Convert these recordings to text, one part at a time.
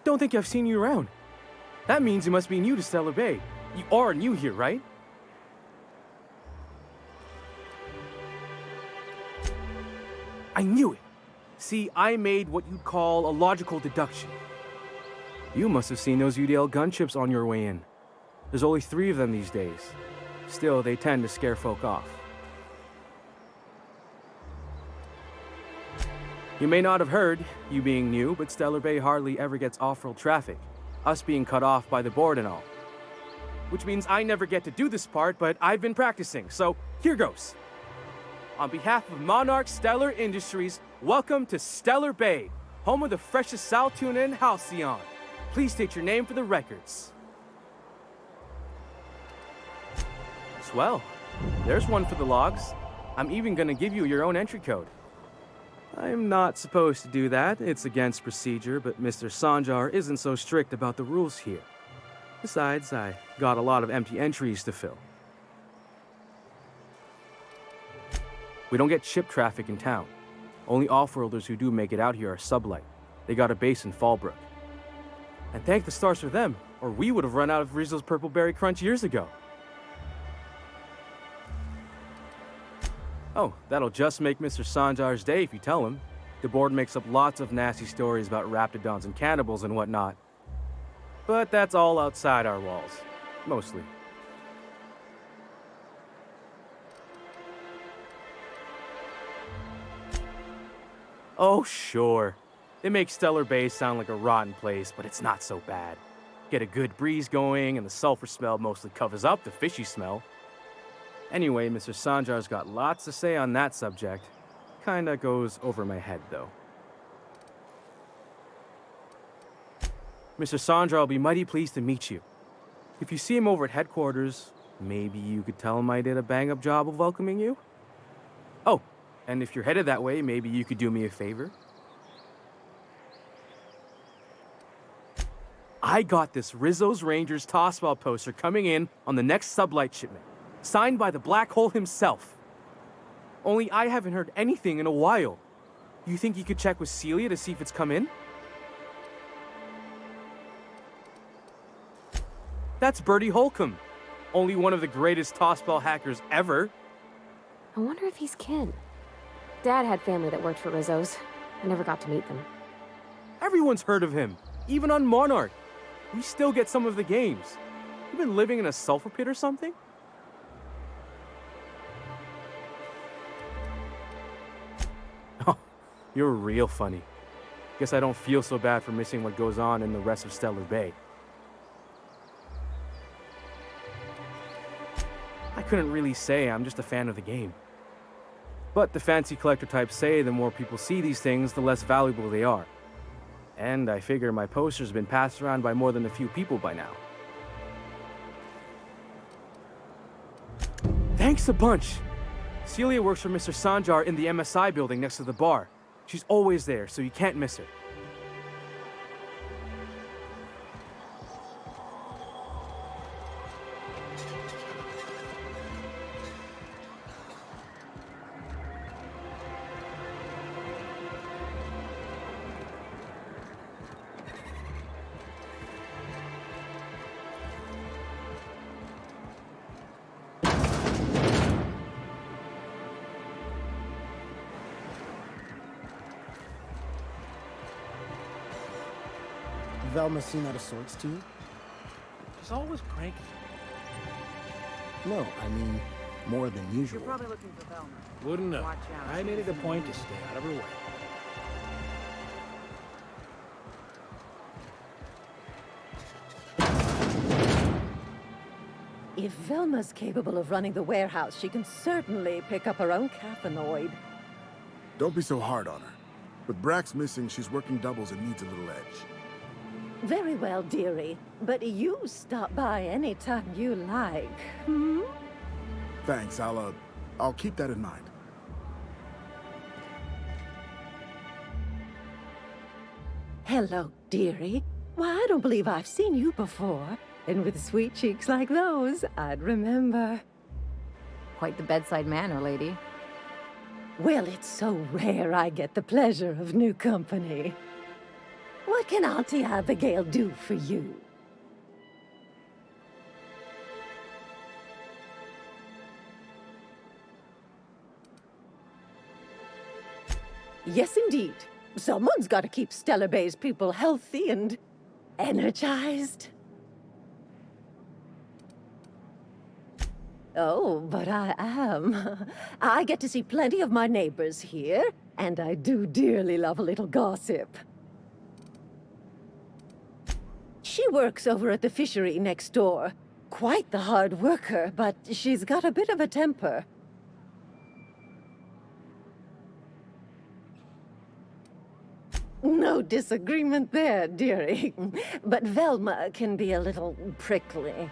Don't think I've seen you around. That means you must be new to Stellar Bay. You are new here, right? I knew it. See, I made what you'd call a logical deduction. You must have seen those UDL gunships on your way in. There's only 3 of them these days. Still, they tend to scare folk off. You may not have heard, you being new, but Stellar Bay hardly ever gets off-road traffic, us being cut off by the board and all. Which means I never get to do this part, but I've been practicing, so here goes. On behalf of Monarch Stellar Industries, welcome to Stellar Bay, home of the freshest sal tuna and halcyon. Please state your name for the records. Swell. There's one for the logs. I'm even gonna give you your own entry code. I'm not supposed to do that. It's against procedure, but Mr. Sanjar isn't so strict about the rules here. Besides, I got a lot of empty entries to fill. We don't get ship traffic in town. Only off-worlders who do make it out here are sublight. They got a base in Fallbrook. And thank the stars for them, or we would have run out of Rizzo's Purple Berry Crunch years ago. Oh, that'll just make Mr. Sanjar's day if you tell him. The board makes up lots of nasty stories about raptidons and cannibals and whatnot. But that's all outside our walls. Mostly. Oh, sure. They make Stellar Bay sound like a rotten place, but it's not so bad. Get a good breeze going, and the sulfur smell mostly covers up the fishy smell. Anyway, Mr. Sanjar's got lots to say on that subject. Kinda goes over my head, though. Mr. Sanjar will be mighty pleased to meet you. If you see him over at headquarters, maybe you could tell him I did a bang-up job of welcoming you? Oh, and if you're headed that way, maybe you could do me a favor? I got this Rizzo's Rangers tossball poster coming in on the next sublight shipment. Signed by the Black Hole himself. Only I haven't heard anything in a while. You think you could check with Celia to see if it's come in? That's Bertie Holcomb. Only one of the greatest tossball hackers ever. I wonder if he's kin. Dad had family that worked for Rizzo's. I never got to meet them. Everyone's heard of him, even on Monarch. We still get some of the games. You been living in a sulfur pit or something? You're real funny. Guess I don't feel so bad for missing what goes on in the rest of Stellar Bay. I couldn't really say I'm just a fan of the game. But the fancy collector types say the more people see these things, the less valuable they are. And I figure my poster's been passed around by more than a few people by now. Thanks a bunch! Celia works for Mr. Sanjar in the MSI building next to the bar. She's always there, so you can't miss her. Velma seem out of sorts to you? She's always cranky. No, I mean, more than usual. You're probably looking for Velma. Wouldn't know. Watch out. I made it a point to stay out of her way. If Velma's capable of running the warehouse, she can certainly pick up her own caffeinoid. Don't be so hard on her. With Brack's missing, she's working doubles and needs a little edge. Very well, dearie. But you stop by anytime you like, hmm? Thanks, I'll keep that in mind. Hello, dearie. Why, I don't believe I've seen you before. And with sweet cheeks like those, I'd remember. Quite the bedside manner, lady. Well, it's so rare I get the pleasure of new company. What can Auntie Abigail do for you? Yes, indeed. Someone's got to keep Stellar Bay's people healthy and energized. Oh, but I am. I get to see plenty of my neighbors here, and I do dearly love a little gossip. She works over at the fishery next door. Quite the hard worker, but she's got a bit of a temper. No disagreement there, dearie. But Velma can be a little prickly.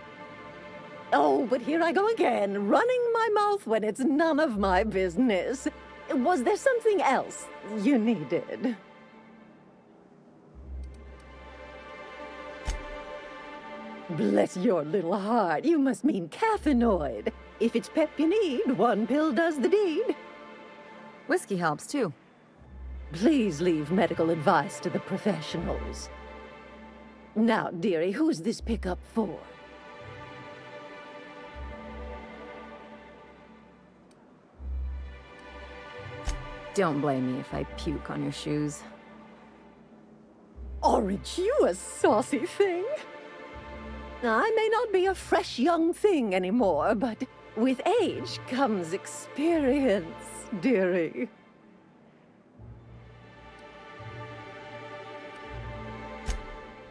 Oh, but here I go again, running my mouth when it's none of my business. Was there something else you needed? Bless your little heart, you must mean caffeinoid. If it's pep you need, one pill does the deed. Whiskey helps, too. Please leave medical advice to the professionals. Now, dearie, who's this pickup for? Don't blame me if I puke on your shoes. Aren't you a saucy thing? I may not be a fresh young thing anymore, but with age comes experience, dearie.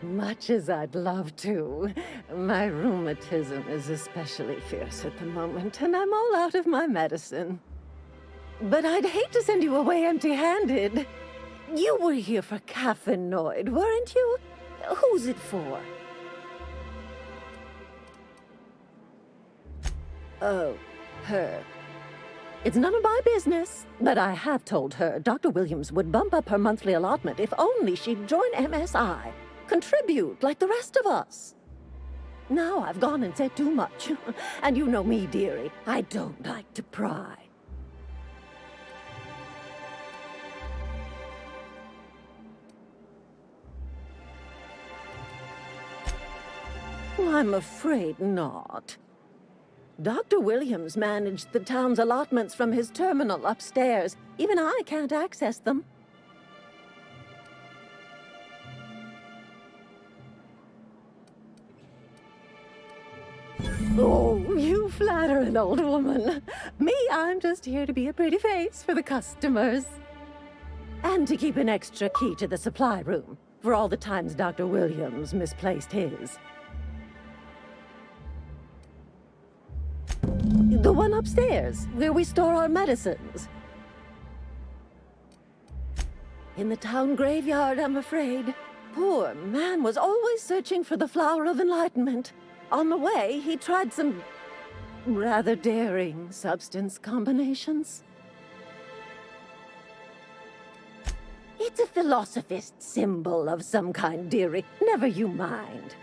Much as I'd love to, my rheumatism is especially fierce at the moment, and I'm all out of my medicine. But I'd hate to send you away empty-handed. You were here for caffeinoid, weren't you? Who's it for? Oh, her. It's none of my business, but I have told her Dr. Williams would bump up her monthly allotment if only she'd join MSI. Contribute like the rest of us. Now I've gone and said too much. And you know me, dearie. I don't like to pry. I'm afraid not. Dr. Williams managed the town's allotments from his terminal upstairs. Even I can't access them. Oh, you flatter an old woman. Me, I'm just here to be a pretty face for the customers. And to keep an extra key to the supply room, for all the times Dr. Williams misplaced his. The one upstairs, where we store our medicines. In the town graveyard, I'm afraid. Poor man was always searching for the flower of enlightenment. On the way, he tried some rather daring substance combinations. It's a philosophist symbol of some kind, dearie. Never you mind.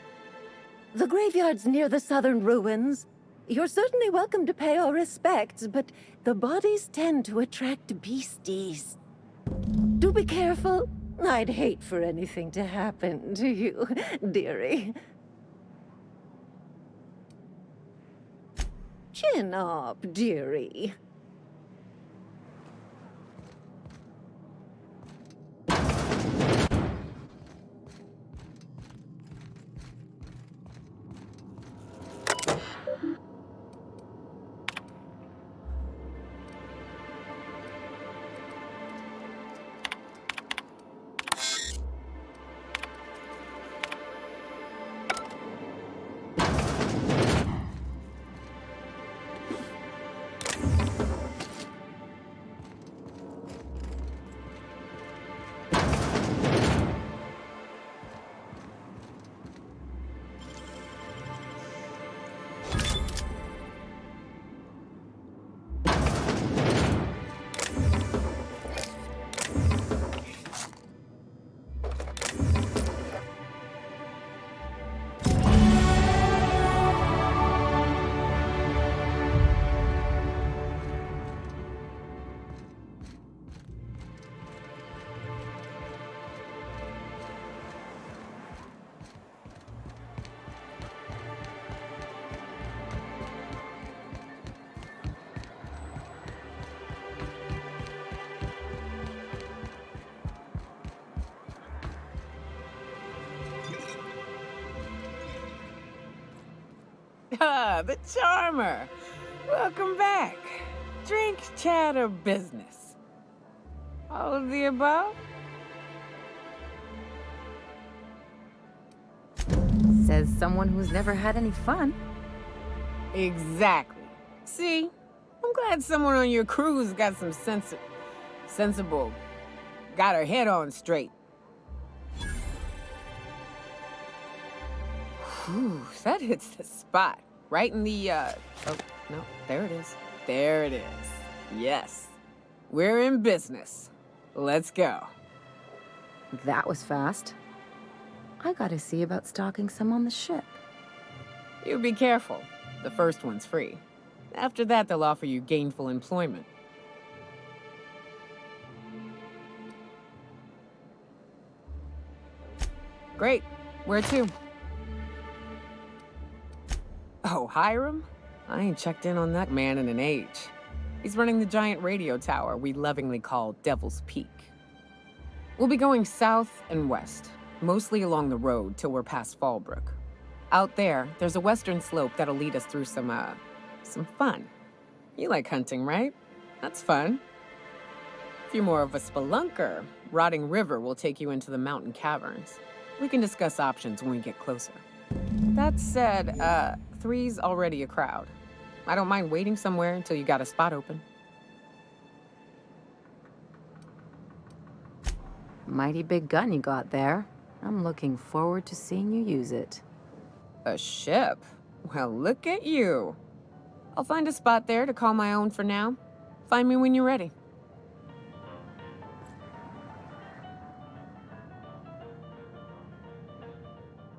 The graveyard's near the southern ruins. You're certainly welcome to pay our respects, but the bodies tend to attract beasties. Do be careful. I'd hate for anything to happen to you, dearie. Chin up, dearie. The charmer. Welcome back. Drink, chat, or business? All of the above? Says someone who's never had any fun. Exactly. See? I'm glad someone on your crew's got some sensible, got her head on straight. Whew, that hits the spot. Right in the, oh, no, there it is. There it is. Yes. We're in business. Let's go. That was fast. I gotta see about stocking some on the ship. You be careful. The first one's free. After that, they'll offer you gainful employment. Great. Where to? Oh, Hiram? I ain't checked in on that man in an age. He's running the giant radio tower we lovingly call Devil's Peak. We'll be going south and west, mostly along the road till we're past Fallbrook. Out there, there's a western slope that'll lead us through some fun. You like hunting, right? That's fun. If you're more of a spelunker, Rotting River will take you into the mountain caverns. We can discuss options when we get closer. That said, 3's already a crowd. I don't mind waiting somewhere until you got a spot open. Mighty big gun you got there. I'm looking forward to seeing you use it. A ship? Well, look at you. I'll find a spot there to call my own for now. Find me when you're ready.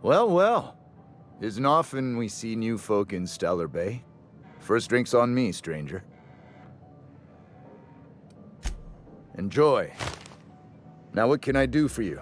Well, well. Isn't often we see new folk in Stellar Bay. First drink's on me, stranger. Enjoy. Now what can I do for you?